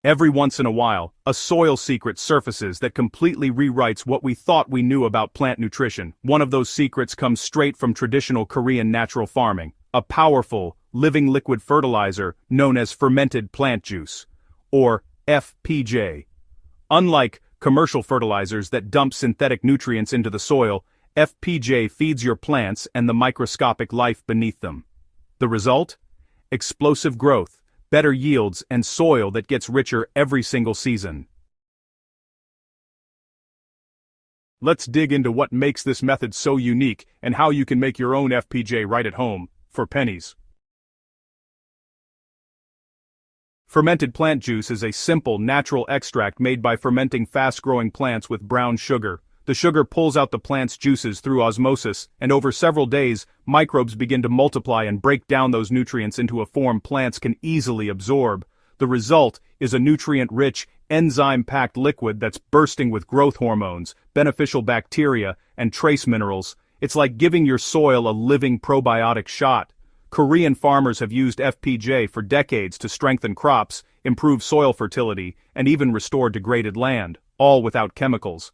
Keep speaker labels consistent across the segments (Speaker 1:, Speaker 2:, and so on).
Speaker 1: Every once in a while, a soil secret surfaces that completely rewrites what we thought we knew about plant nutrition. One of those secrets comes straight from traditional Korean natural farming, a powerful, living liquid fertilizer known as fermented plant juice, or FPJ. Unlike commercial fertilizers that dump synthetic nutrients into the soil, FPJ feeds your plants and the microscopic life beneath them. The result? Explosive growth, better yields, and soil that gets richer every single season. Let's dig into what makes this method so unique and how you can make your own FPJ right at home, for pennies. Fermented plant juice is a simple, natural extract made by fermenting fast-growing plants with brown sugar. The sugar pulls out the plant's juices through osmosis, and over several days, microbes begin to multiply and break down those nutrients into a form plants can easily absorb. The result is a nutrient-rich, enzyme-packed liquid that's bursting with growth hormones, beneficial bacteria, and trace minerals. It's like giving your soil a living probiotic shot. Korean farmers have used FPJ for decades to strengthen crops, improve soil fertility, and even restore degraded land, all without chemicals.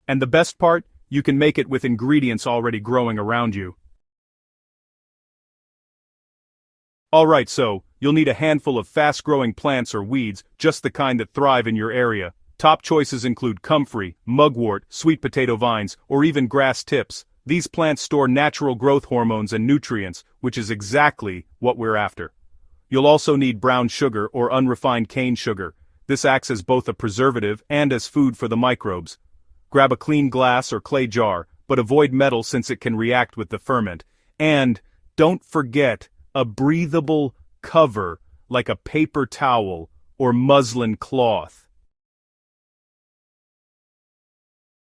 Speaker 1: And the best part? You can make it with ingredients already growing around you. Alright, so, you'll need a handful of fast-growing plants or weeds, just the kind that thrive in your area. Top choices include comfrey, mugwort, sweet potato vines, or even grass tips. These plants store natural growth hormones and nutrients, which is exactly what we're after. You'll also need brown sugar or unrefined cane sugar. This acts as both a preservative and as food for the microbes. Grab a clean glass or clay jar, but avoid metal since it can react with the ferment. And don't forget a breathable cover like a paper towel or muslin cloth.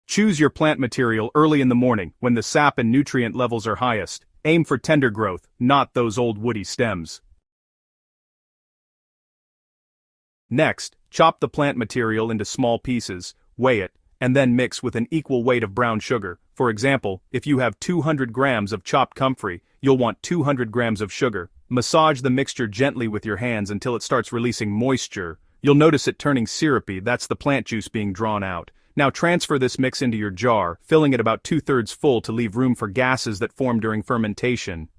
Speaker 1: Choose your plant material early in the morning when the sap and nutrient levels are highest. Aim for tender growth, not those old woody stems. Next, chop the plant material into small pieces, weigh it, and then mix with an equal weight of brown sugar. For example, if you have 200 grams of chopped comfrey, you'll want 200 grams of sugar. Massage the mixture gently with your hands until it starts releasing moisture. You'll notice it turning syrupy. That's the plant juice being drawn out. Now transfer this mix into your jar, filling it about 2/3 full to leave room for gases that form during fermentation.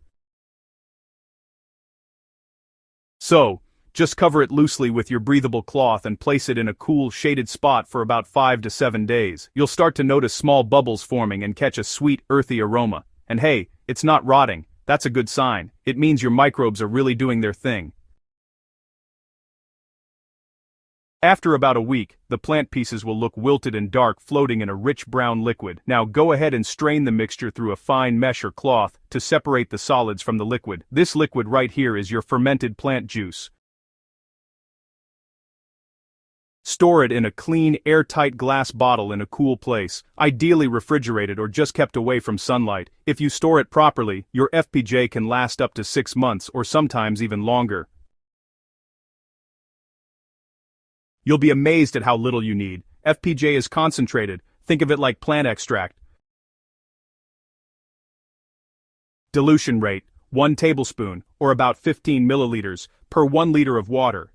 Speaker 1: So, just cover it loosely with your breathable cloth and place it in a cool, shaded spot for about 5 to 7 days. You'll start to notice small bubbles forming and catch a sweet, earthy aroma. And hey, it's not rotting. That's a good sign. It means your microbes are really doing their thing. After about a week, the plant pieces will look wilted and dark, floating in a rich brown liquid. Now go ahead and strain the mixture through a fine mesh or cloth to separate the solids from the liquid. This liquid right here is your fermented plant juice. Store it in a clean, airtight glass bottle in a cool place, ideally refrigerated or just kept away from sunlight. If you store it properly, your FPJ can last up to 6 months or sometimes even longer. You'll be amazed at how little you need. FPJ is concentrated. Think of it like plant extract. Dilution rate, 1 tablespoon, or about 15 milliliters, per 1 liter of water.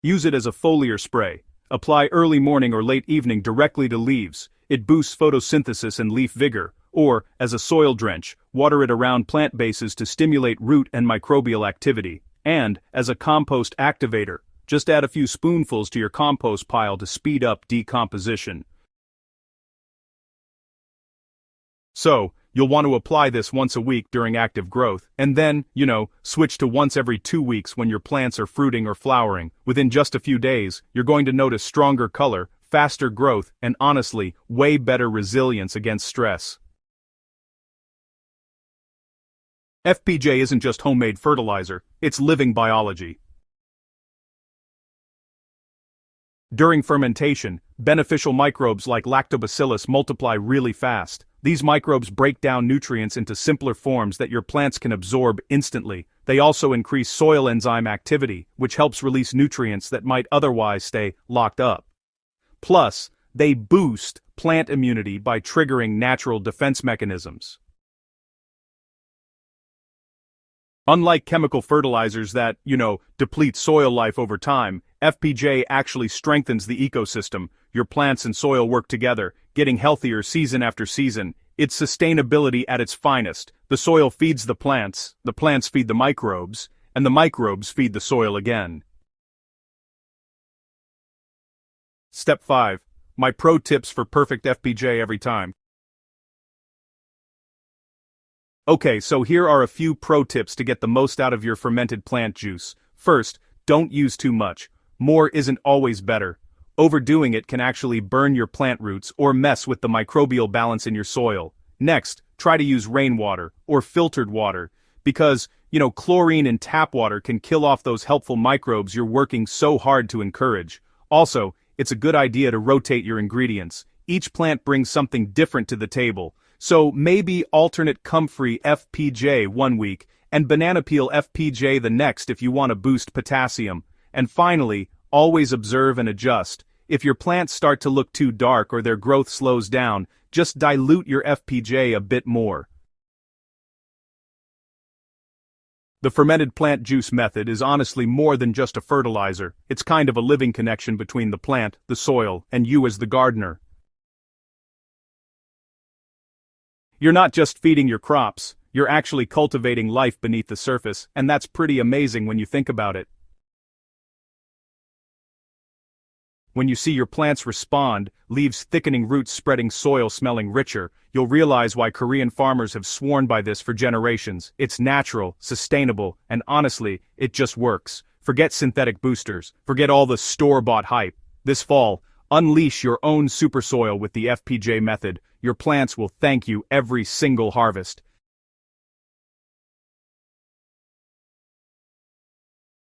Speaker 1: Use it as a foliar spray. Apply early morning or late evening directly to leaves. It boosts photosynthesis and leaf vigor. Or, as a soil drench, water it around plant bases to stimulate root and microbial activity. And, as a compost activator, just add a few spoonfuls to your compost pile to speed up decomposition. So, you'll want to apply this once a week during active growth, and then, switch to once every 2 weeks when your plants are fruiting or flowering. Within just a few days, you're going to notice stronger color, faster growth, and honestly, way better resilience against stress. FPJ isn't just homemade fertilizer, it's living biology. During fermentation, beneficial microbes like lactobacillus multiply really fast. These microbes break down nutrients into simpler forms that your plants can absorb instantly. They also increase soil enzyme activity, which helps release nutrients that might otherwise stay locked up. Plus, they boost plant immunity by triggering natural defense mechanisms. Unlike chemical fertilizers that, deplete soil life over time, FPJ actually strengthens the ecosystem. Your plants and soil work together, getting healthier season after season. It's sustainability at its finest. The soil feeds the plants feed the microbes, and the microbes feed the soil again. Step 5. My pro tips for perfect FPJ every time. Okay, so here are a few pro tips to get the most out of your fermented plant juice. First, don't use too much. More isn't always better. Overdoing it can actually burn your plant roots or mess with the microbial balance in your soil. Next, try to use rainwater or filtered water, because, chlorine in tap water can kill off those helpful microbes you're working so hard to encourage. Also, it's a good idea to rotate your ingredients. Each plant brings something different to the table, so maybe alternate comfrey FPJ one week and banana peel FPJ the next if you want to boost potassium. And finally, always observe and adjust. If your plants start to look too dark or their growth slows down, just dilute your FPJ a bit more. The fermented plant juice method is honestly more than just a fertilizer. It's kind of a living connection between the plant, the soil, and you as the gardener. You're not just feeding your crops, you're actually cultivating life beneath the surface, and that's pretty amazing when you think about it. When you see your plants respond, leaves thickening, roots spreading, soil smelling richer, you'll realize why Korean farmers have sworn by this for generations. It's natural, sustainable, and honestly, it just works. Forget synthetic boosters, forget all the store-bought hype. This fall, unleash your own super soil with the FPJ method. Your plants will thank you every single harvest.